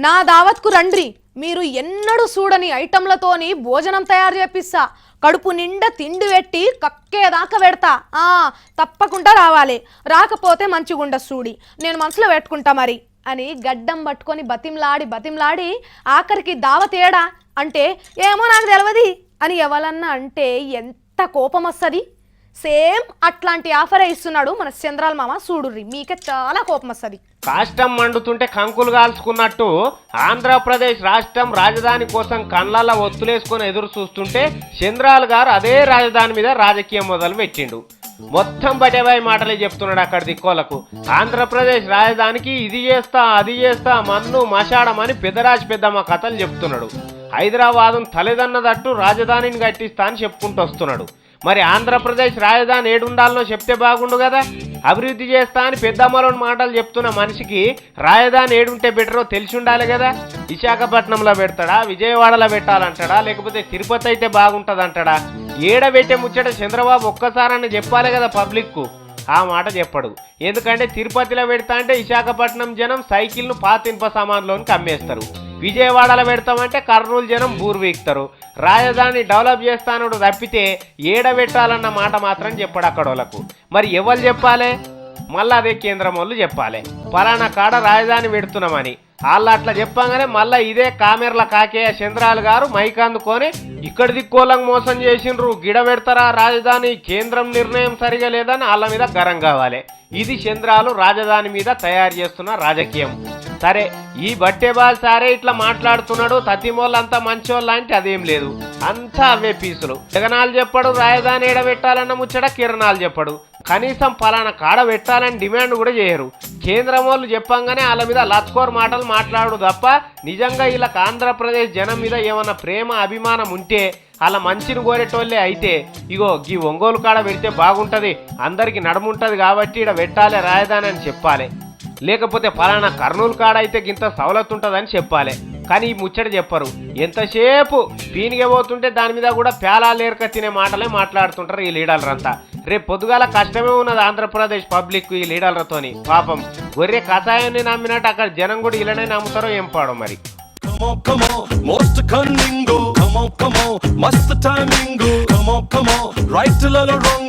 నా దావత్కు రండ్రి, మీరు ఎన్నడూ చూడని ఐటంలతోని భోజనం తయారు చేపిస్తా, కడుపు నిండా తిండి పెట్టి కక్కేదాకా పెడతా. తప్పకుండా రావాలి, రాకపోతే మంచిగుండ చూడి, నేను మనసులో పెట్టుకుంటా మరి అని గడ్డం పట్టుకొని బతిమ్లాడి ఆఖరికి దావతేడా అంటే ఏమో నాకు తెలియదు అని ఎవరన్నా అంటే ఎంత కోపం వస్తుంది. సేమ్ అట్లాంటి ఆఫరే ఇస్తున్నాడు మన చంద్రాల మామ. చూడుర్రి, మీకే చాలా కోపం వస్తుంది. కాష్టం మండుతుంటే కంకులు కాల్చుకున్నట్టు ఆంధ్రప్రదేశ్ రాష్ట్రం రాజధాని కోసం కళ్ళల్లో ఒత్తులేసుకొని ఎదురు చూస్తుంటే చంద్రాల్ గారు అదే రాజధాని మీద రాజకీయం మొదలు పెట్టిండు. మొత్తం బటేబాయి మాటలే చెప్తున్నాడు అక్కడ దిక్కోలకు. ఆంధ్రప్రదేశ్ రాజధానికి ఇది చేస్తా అది చేస్తా మన్ను మషాడమని పెద్దరాజు పెద్దమ్మ కథలు చెప్తున్నాడు. హైదరాబాదును తలెదన్నదట్టు రాజధానిని కట్టిస్తా అని చెప్పుకుంటూ వస్తున్నాడు. మరి ఆంధ్రప్రదేశ్ రాజధాని ఏడుండాలనో చెప్తే బాగుండు కదా. అభివృద్ధి చేస్తా అని పెద్దమ్మలోని మాటలు చెప్తున్న మనిషికి రాజధాని ఏడుంటే బెటరో తెలిసి ఉండాలి కదా. విశాఖపట్నంలో పెడతాడా, విజయవాడలో పెట్టాలంటాడా, లేకపోతే తిరుపతి అయితే బాగుంటుంది అంటాడా? ఏడబెట్టే ముచ్చట చంద్రబాబు ఒక్కసారని చెప్పాలి కదా పబ్లిక్కు. ఆ మాట చెప్పడు. ఎందుకంటే తిరుపతిలో పెడతా అంటే విశాఖపట్నం జనం సైకిల్ను పాతింప సామాన్లోనికి అమ్మేస్తారు. విజయవాడలో పెడతామంటే కర్నూలు జనం బూర్వీక్తారు. రాజధాని డెవలప్ చేస్తానుడు తప్పితే ఏడబెట్టాలన్న మాట మాత్రం చెప్పాడు అక్కడ వాళ్ళకు. మరి ఎవరు చెప్పాలి? మళ్ళీ అదే కేంద్రం వాళ్ళు చెప్పాలి, పలానా కాడ రాజధాని పెడుతున్నామని. వాళ్ళు అట్లా చెప్పంగానే మళ్ళీ ఇదే కామెర్ల కాకేయ చంద్రాలు గారు మైక్ అందుకొని ఇక్కడ దిక్కోళ్ళకు మోసం చేసిండ్రు, గిడ పెడతారా రాజధాని, కేంద్రం నిర్ణయం సరిగా లేదని వాళ్ళ మీద గరం కావాలి. ఇది చంద్రాలు రాజధాని మీద తయారు చేస్తున్న రాజకీయం. సరే, ఈ బట్టేబాల్ సారే ఇట్లా మాట్లాడుతున్నాడు, తతిమోళ్ళంతా మంచోళ్ళ అంటే అదేం లేదు, అంతా అవే పీసులు. జగనాలు చెప్పడు రాజధాని ఏడబెట్టాలన్న ముచ్చట, కిరణాలు చెప్పడు. కనీసం పలానా కాడ పెట్టాలని డిమాండ్ కూడా చేయరు. కేంద్రం వాళ్ళు చెప్పంగానే వాళ్ళ మీద లత్కోర్ మాటలు మాట్లాడు తప్ప నిజంగా వీళ్ళకి ఆంధ్రప్రదేశ్ జనం మీద ఏమన్నా ప్రేమ అభిమానం ఉంటే, అలా మంచిని కోరేటోళ్ళే అయితే ఇగో ఈ ఒంగోలు కాడ పెడితే బాగుంటుంది, అందరికి నడుముంటుంది కాబట్టి ఇక్కడ పెట్టాలి రాజధాని అని చెప్పాలి. లేకపోతే పలానా కర్నూలు కాడ అయితే గింత సవలత్ ఉంటుందని చెప్పాలి. కానీ ఈ ముచ్చట చెప్పరు. ఎంతసేపు పీనిగే పోతుంటే దాని మీద కూడా పేలాలేరక తినే మాటలే మాట్లాడుతుంటారు ఈ లీడర్లంతా. రేపు పొద్దుగాల కష్టమే ఉన్నది ఆంధ్రప్రదేశ్ పబ్లిక్ ఈ లీడర్లతోని. పాపం గొర్రె కషాయాన్ని నమ్మినట్టు అక్కడ జనం కూడా ఇలానే నమ్ముతారో ఏం పాడో మరి. Come on, most cunning, come on, must timing, come on, right till all wrong.